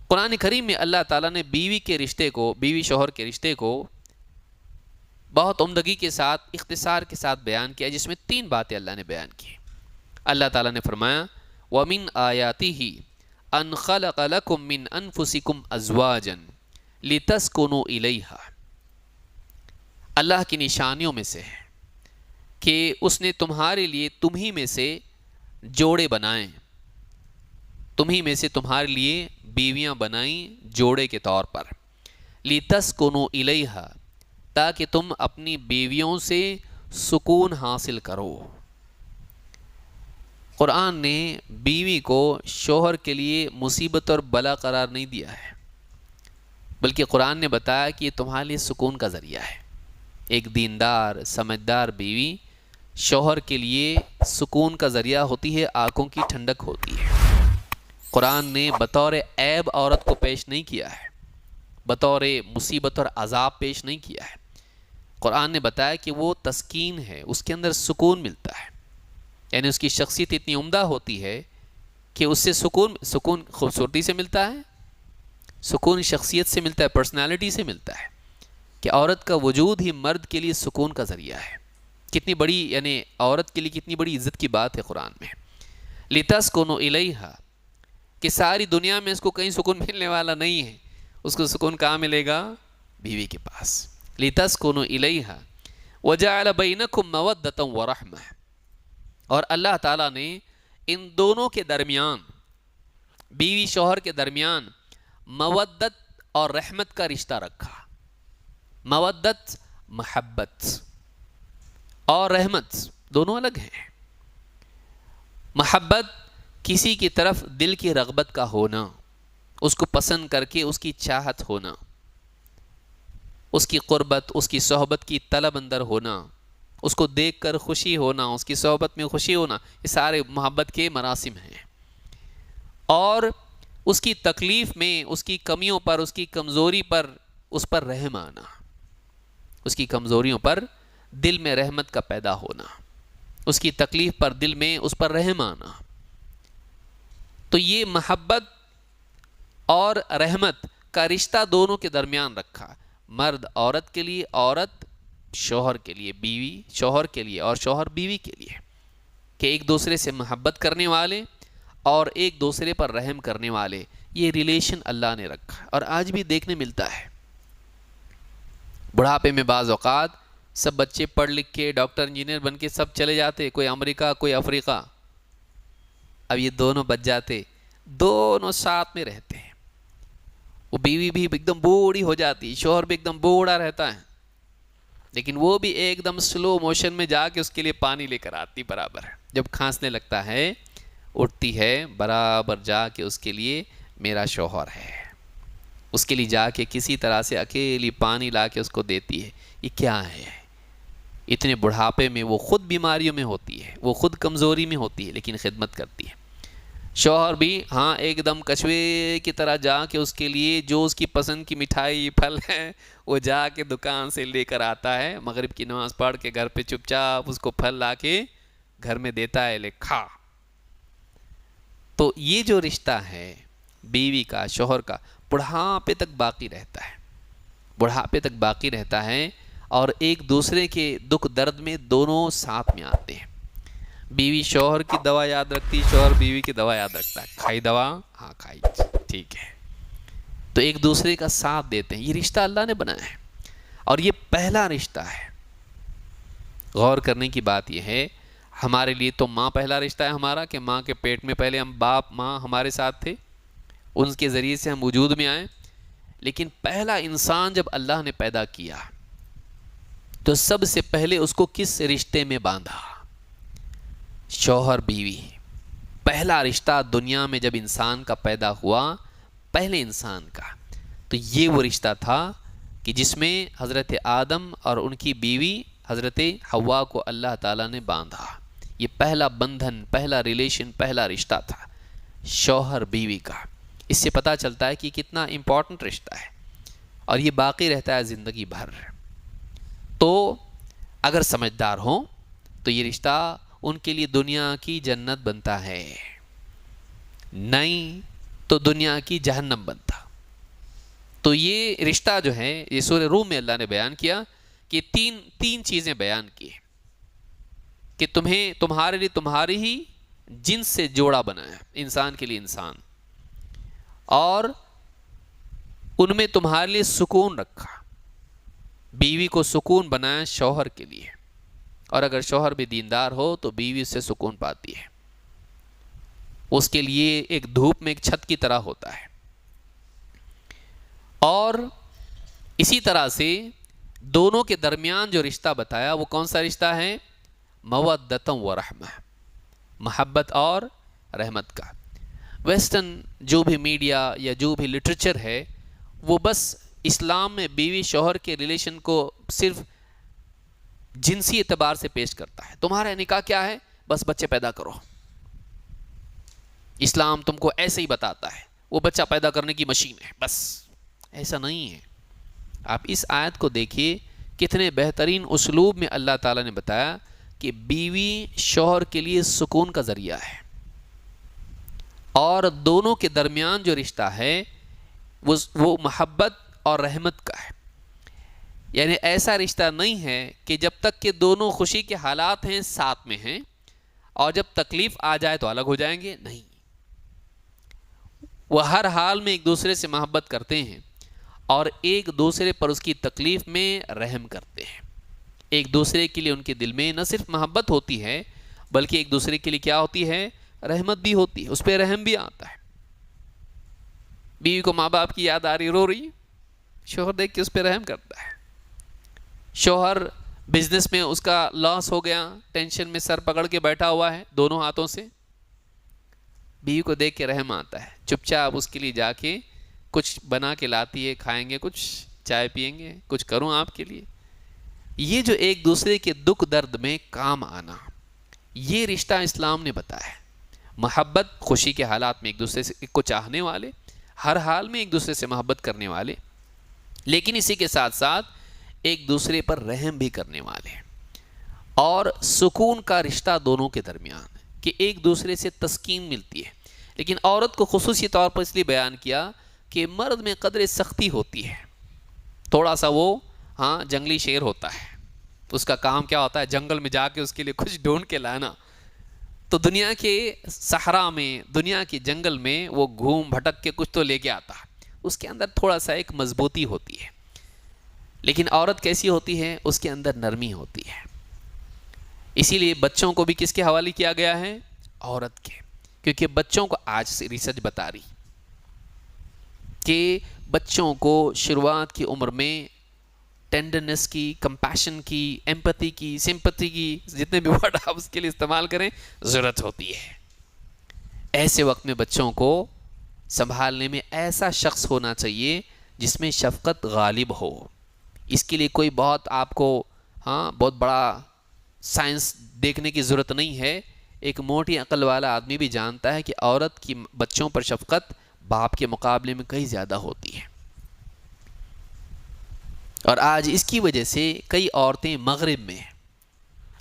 قرآن کریم میں اللہ تعالیٰ نے بیوی کے رشتے کو، بیوی شوہر کے رشتے کو بہت عمدگی کے ساتھ، اختصار کے ساتھ بیان کیا، جس میں 3 باتیں اللہ نے بیان کی۔ اللہ تعالیٰ نے فرمایا وَمِنْ آيَاتِهِ أَنْ خَلَقَ لَكُم مِّنْ أَنفُسِكُمْ أَزْوَاجًا لِتَسْكُنُوا إِلَيْهَا، اللہ کی نشانیوں میں سے ہے کہ اس نے تمہارے لیے تمہیں میں سے جوڑے بنائیں، تمہیں میں سے تمہارے لیے بیویاں بنائیں جوڑے کے طور پر، لِتَسْكُنُوا إِلَيْهَا، تاکہ تم اپنی بیویوں سے سکون حاصل کرو۔ قرآن نے بیوی کو شوہر کے لیے مصیبت اور بلا قرار نہیں دیا ہے، بلکہ قرآن نے بتایا کہ یہ تمہارے لیے سکون کا ذریعہ ہے۔ ایک دیندار سمجھدار بیوی شوہر کے لیے سکون کا ذریعہ ہوتی ہے، آنکھوں کی ٹھنڈک ہوتی ہے۔ قرآن نے بطور عیب عورت کو پیش نہیں کیا ہے، بطور مصیبت اور عذاب پیش نہیں کیا ہے۔ قرآن نے بتایا کہ وہ تسکین ہے، اس کے اندر سکون ملتا ہے، یعنی اس کی شخصیت اتنی عمدہ ہوتی ہے کہ اس سے سکون خوبصورتی سے ملتا ہے، سکون شخصیت سے ملتا ہے، پرسنالٹی سے ملتا ہے، کہ عورت کا وجود ہی مرد کے لیے سکون کا ذریعہ ہے۔ کتنی بڑی، یعنی عورت کے لیے کتنی بڑی عزت کی بات ہے قرآن میں۔ لِتَسْكُنُوا إِلَيْهَا، کہ ساری دنیا میں اس کو کہیں سکون ملنے والا نہیں ہے، اس کو سکون کہاں ملے گا؟ بیوی کے پاس۔ لِتَسْكُنُوا إِلَيْهَا وَجَعَلَ بَيْنَكُمْ مَوَدَّةً وَرَحْمَةً، اور اللہ تعالیٰ نے ان دونوں کے درمیان، بیوی شوہر کے درمیان مودت اور رحمت کا رشتہ رکھا۔ مودت محبت اور رحمت دونوں الگ ہیں۔ محبت کسی کی طرف دل کی رغبت کا ہونا، اس کو پسند کر کے اس کی چاہت ہونا، اس کی قربت، اس کی صحبت کی طلب اندر ہونا، اس کو دیکھ کر خوشی ہونا، اس کی صحبت میں خوشی ہونا، یہ سارے محبت کے مراسم ہیں۔ اور اس کی تکلیف میں، اس کی کمیوں پر، اس کی کمزوری پر، اس پر رحم آنا، اس کی کمزوریوں پر دل میں رحمت کا پیدا ہونا، اس کی تکلیف پر دل میں اس پر رحم آنا۔ تو یہ محبت اور رحمت کا رشتہ دونوں کے درمیان رکھا، مرد عورت کے لیے، عورت شوہر کے لیے، بیوی شوہر کے لیے، اور شوہر بیوی کے لیے، کہ ایک دوسرے سے محبت کرنے والے اور ایک دوسرے پر رحم کرنے والے، یہ ریلیشن اللہ نے رکھا۔ اور آج بھی دیکھنے ملتا ہے، بڑھاپے میں بعض اوقات سب بچے پڑھ لکھ کے ڈاکٹر انجینئر بن کے سب چلے جاتے، کوئی امریکہ کوئی افریقہ، اب یہ دونوں بچ جاتے، دونوں ساتھ میں رہتے ہیں، وہ بیوی بھی ایک دم بوڑھی ہو جاتی، شوہر بھی ایک دم بوڑھا رہتا ہے، لیکن وہ بھی ایک دم سلو موشن میں جا کے اس کے لیے پانی لے کر آتی برابر، جب کھانسنے لگتا ہے اٹھتی ہے برابر جا کے اس کے لیے میرا شوہر ہے، اس کے لیے جا کے کسی طرح سے اکیلی پانی لا کے اس کو دیتی ہے۔ یہ کیا ہے؟ اتنے بڑھاپے میں وہ خود بیماریوں میں ہوتی ہے، وہ خود کمزوری میں ہوتی ہے، لیکن خدمت کرتی ہے۔ شوہر بھی ہاں ایک دم کچھوے کی طرح جا کے اس کے لیے جو اس کی پسند کی مٹھائی پھل ہے وہ جا کے دکان سے لے کر آتا ہے، مغرب کی نماز پڑھ کے گھر پہ چپ چاپ اس کو پھل لا کے گھر میں دیتا ہے، لے کھا۔ تو یہ جو رشتہ ہے بیوی کا شوہر کا بڑھاپے تک باقی رہتا ہے، بڑھاپے تک باقی رہتا ہے، اور ایک دوسرے کے دکھ درد میں دونوں ساتھ میں آتے ہیں۔ بیوی شوہر کی دوا یاد رکھتی، شوہر بیوی کی دوا یاد رکھتا ہے، کھائی دوا؟ ہاں کھائی، ٹھیک ہے۔ تو ایک دوسرے کا ساتھ دیتے ہیں، یہ رشتہ اللہ نے بنایا ہے، اور یہ پہلا رشتہ ہے۔ غور کرنے کی بات یہ ہے، ہمارے لیے تو ماں پہلا رشتہ ہے ہمارا، کہ ماں کے پیٹ میں پہلے ہم باپ ماں ہمارے ساتھ تھے، ان کے ذریعے سے ہم وجود میں آئے، لیکن پہلا انسان جب اللہ نے پیدا کیا تو سب سے پہلے اس کو کس رشتے میں باندھا؟ شوہر بیوی۔ پہلا رشتہ دنیا میں جب انسان کا پیدا ہوا، پہلے انسان کا، تو یہ وہ رشتہ تھا کہ جس میں حضرت آدم اور ان کی بیوی حضرت حوا کو اللہ تعالیٰ نے باندھا۔ یہ پہلا بندھن، پہلا ریلیشن، پہلا رشتہ تھا شوہر بیوی کا۔ اس سے پتہ چلتا ہے کہ کتنا امپورٹنٹ رشتہ ہے، اور یہ باقی رہتا ہے زندگی بھر۔ تو اگر سمجھدار ہوں تو یہ رشتہ ان کے لیے دنیا کی جنت بنتا ہے، نہیں تو دنیا کی جہنم بنتا۔ تو یہ رشتہ جو ہے یہ سورہ روم میں اللہ نے بیان کیا کہ تین چیزیں بیان کی کہ تمہارے لیے تمہاری ہی جنس سے جوڑا بنایا، انسان کے لیے انسان، اور ان میں تمہارے لیے سکون رکھا، بیوی کو سکون بنایا شوہر کے لیے، اور اگر شوہر بھی دیندار ہو تو بیوی اس سے سکون پاتی ہے، اس کے لیے ایک دھوپ میں ایک چھت کی طرح ہوتا ہے۔ اور اسی طرح سے دونوں کے درمیان جو رشتہ بتایا وہ کون سا رشتہ ہے؟ مودۃ و رحمہ، محبت اور رحمت کا۔ ویسٹرن جو بھی میڈیا یا جو بھی لٹریچر ہے وہ بس اسلام میں بیوی شوہر کے ریلیشن کو صرف جنسی اعتبار سے پیش کرتا ہے۔ تمہارا نکاح کیا ہے؟ بس بچے پیدا کرو۔ اسلام تم کو ایسے ہی بتاتا ہے، وہ بچہ پیدا کرنے کی مشین ہے، بس ایسا نہیں ہے۔ آپ اس آیت کو دیکھیے، کتنے بہترین اسلوب میں اللہ تعالیٰ نے بتایا کہ بیوی شوہر کے لیے سکون کا ذریعہ ہے، اور دونوں کے درمیان جو رشتہ ہے وہ محبت اور رحمت کا ہے۔ یعنی ایسا رشتہ نہیں ہے کہ جب تک کہ دونوں خوشی کے حالات ہیں ساتھ میں ہیں، اور جب تکلیف آ جائے تو الگ ہو جائیں گے، نہیں، وہ ہر حال میں ایک دوسرے سے محبت کرتے ہیں اور ایک دوسرے پر اس کی تکلیف میں رحم کرتے ہیں۔ ایک دوسرے کے لیے ان کے دل میں نہ صرف محبت ہوتی ہے بلکہ ایک دوسرے کے لیے کیا ہوتی ہے؟ رحمت بھی ہوتی ہے، اس پہ رحم بھی آتا ہے۔ بیوی کو ماں باپ کی یاد آ رہی، رو رہی، شوہر دیکھ کے اس پہ رحم کرتا ہے۔ شوہر بزنس میں اس کا لاس ہو گیا، ٹینشن میں سر پکڑ کے بیٹھا ہوا ہے دونوں ہاتھوں سے، بیوی کو دیکھ کے رحم آتا ہے، چپ چاپ اس کے لیے جا کے کچھ بنا کے لاتی ہے، کھائیں گے، کچھ چائے پئیں گے، کچھ کروں آپ کے لیے۔ یہ جو ایک دوسرے کے دکھ درد میں کام آنا، یہ رشتہ اسلام نے بتایا ہے۔ محبت، خوشی کے حالات میں ایک دوسرے سے کو چاہنے والے، ہر حال میں ایک دوسرے سے محبت کرنے والے، لیکن اسی کے ساتھ ساتھ ایک دوسرے پر رحم بھی کرنے والے، اور سکون کا رشتہ دونوں کے درمیان کہ ایک دوسرے سے تسکین ملتی ہے۔ لیکن عورت کو خصوصی طور پر اس لیے بیان کیا کہ مرد میں قدر سختی ہوتی ہے، تھوڑا سا وہ جنگلی شیر ہوتا ہے، اس کا کام کیا ہوتا ہے؟ جنگل میں جا کے اس کے لیے کچھ ڈھونڈ کے لانا۔ تو دنیا کے صحرا میں، دنیا کے جنگل میں وہ گھوم بھٹک کے کچھ تو لے کے آتا، اس کے اندر تھوڑا سا ایک مضبوطی ہوتی ہے۔ لیکن عورت کیسی ہوتی ہے؟ اس کے اندر نرمی ہوتی ہے۔ اسی لیے بچوں کو بھی کس کے حوالے کیا گیا ہے؟ عورت کے، کیونکہ بچوں کو آج سے ریسرچ بتا رہی کہ بچوں کو شروعات کی عمر میں ٹینڈرنس کی، کمپیشن کی، ایمپتھی کی، سمپتھی کی، جتنے بھی ورڈ آپ اس کے لیے استعمال کریں، ضرورت ہوتی ہے۔ ایسے وقت میں بچوں کو سنبھالنے میں ایسا شخص ہونا چاہیے جس میں شفقت غالب ہو۔ اس کے لیے کوئی بہت آپ کو بہت بڑا سائنس دیکھنے کی ضرورت نہیں ہے۔ ایک موٹی عقل والا آدمی بھی جانتا ہے کہ عورت کی بچوں پر شفقت باپ کے مقابلے میں کہیں زیادہ ہوتی ہے، اور آج اس کی وجہ سے کئی عورتیں مغرب میں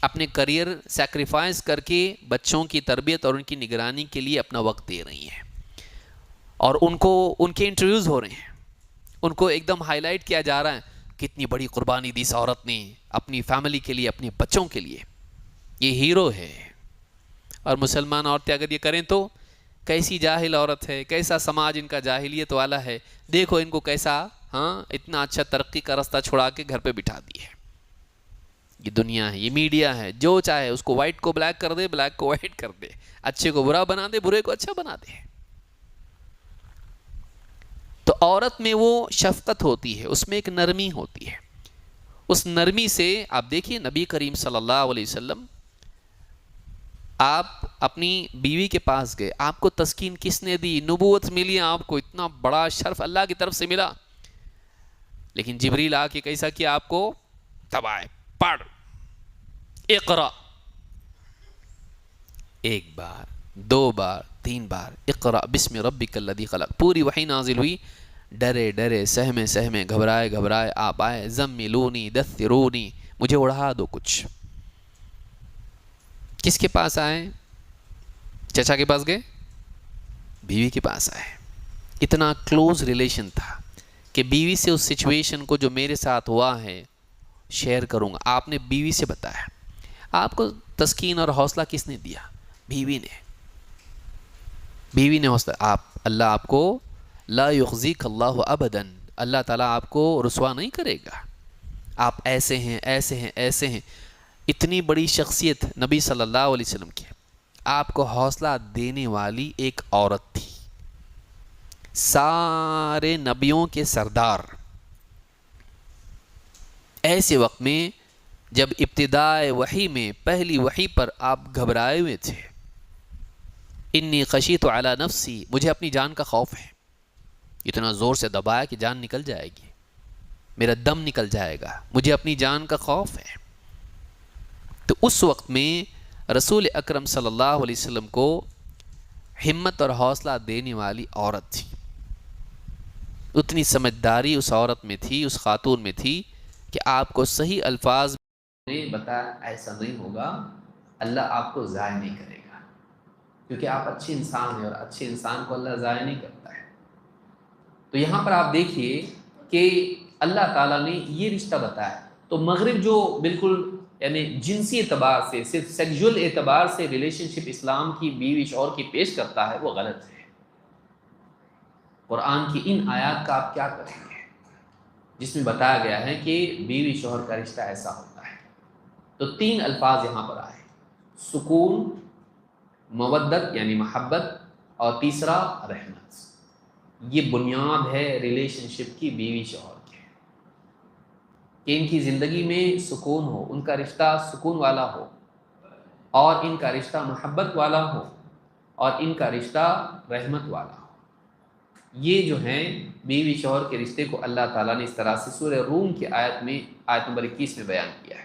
اپنے کریئر سیکریفائز کر کے بچوں کی تربیت اور ان کی نگرانی کے لیے اپنا وقت دے رہی ہیں، اور ان کے انٹرویوز ہو رہے ہیں، ان کو ایک دم ہائی لائٹ کیا جا رہا ہے، کتنی بڑی قربانی دی اس عورت نے اپنی فیملی کے لیے، اپنے بچوں کے لیے، یہ ہیرو ہے۔ اور مسلمان عورتیں اگر یہ کریں تو کیسی جاہل عورت ہے، کیسا سماج ان کا جاہلیت والا ہے، دیکھو ان کو کیسا اتنا اچھا ترقی کا راستہ چھڑا کے گھر پہ بٹھا دی ہے۔ یہ دنیا ہے، یہ میڈیا ہے، جو چاہے اس کو وائٹ کو بلیک کر دے، بلیک کو وائٹ کر دے، اچھے کو برا بنا دے، برے کو اچھا بنا دے۔ تو عورت میں وہ شفقت ہوتی ہے، اس میں ایک نرمی ہوتی ہے۔ اس نرمی سے آپ دیکھیے نبی کریم صلی اللہ علیہ وسلم، آپ اپنی بیوی کے پاس گئے، آپ کو تسکین کس نے دی؟ نبوت ملی، آپ کو اتنا بڑا شرف اللہ کی طرف سے ملا، لیکن جبریل آ کے کیسا کیا آپ کو؟ تبائے، پڑھ، اقرا، ایک بار، دو بار، تین بار، اقرا بسم ربک الذی خلق، پوری وحی نازل ہوئی۔ ڈرے ڈرے، سہمے سہمے، گھبرائے گھبرائے آپ آئے، زملونی دثرونی، مجھے اڑا دو کچھ۔ کس کے پاس آئے؟ چچا کے پاس گئے، بیوی کے پاس آئے۔ اتنا کلوز ریلیشن تھا کہ بیوی سے اس سچویشن کو جو میرے ساتھ ہوا ہے شیئر کروں گا. آپ نے بیوی سے بتایا. آپ کو تسکین اور حوصلہ کس نے دیا؟ بیوی نے. بیوی نے حوصلہ. اللہ آپ کو لا یخزیک اللہ ابدا، اللہ تعالیٰ آپ کو رسوا نہیں کرے گا. آپ ایسے ہیں ایسے ہیں ایسے ہیں. اتنی بڑی شخصیت نبی صلی اللہ علیہ وسلم کی، آپ کو حوصلہ دینے والی ایک عورت تھی. سارے نبیوں کے سردار. ایسے وقت میں جب ابتدائے وحی میں پہلی وحی پر آپ گھبرائے ہوئے تھے، انی خشیت علی نفسی، مجھے اپنی جان کا خوف ہے. اتنا زور سے دبایا کہ جان نکل جائے گی، میرا دم نکل جائے گا، مجھے اپنی جان کا خوف ہے. تو اس وقت میں رسول اکرم صلی اللہ علیہ وسلم کو ہمت اور حوصلہ دینے والی عورت تھی. اتنی سمجھداری اس عورت میں تھی، اس خاتون میں تھی کہ آپ کو صحیح الفاظ میں بتایا ایسا نہیں ہوگا، اللہ آپ کو ضائع نہیں کرے گا، کیونکہ آپ اچھے انسان ہیں اور اچھے انسان کو اللہ ضائع نہیں کرتا ہے. تو یہاں پر آپ دیکھیے کہ اللہ تعالیٰ نے یہ رشتہ بتایا. تو مغرب جو بالکل یعنی جنسی اعتبار سے، صرف سیکجول اعتبار سے ریلیشن شپ اسلام کی بیوی شوہر کی پیش کرتا ہے، وہ غلط ہے. قرآن کی ان آیات کا آپ کیا کریں گے جس میں بتایا گیا ہے کہ بیوی شوہر کا رشتہ ایسا ہوتا ہے؟ تو 3 الفاظ یہاں پر آئے: سکون، مودت یعنی محبت، اور تیسرا رحمت. یہ بنیاد ہے ریلیشن شپ کی بیوی شوہر کی، کہ ان کی زندگی میں سکون ہو، ان کا رشتہ سکون والا ہو، اور ان کا رشتہ محبت والا ہو، اور ان کا رشتہ رحمت والا ہو. یہ جو ہیں بیوی شوہر کے رشتے کو اللہ تعالیٰ نے اس طرح سے سورہ روم کی آیت نمبر 21 میں بیان کیا ہے.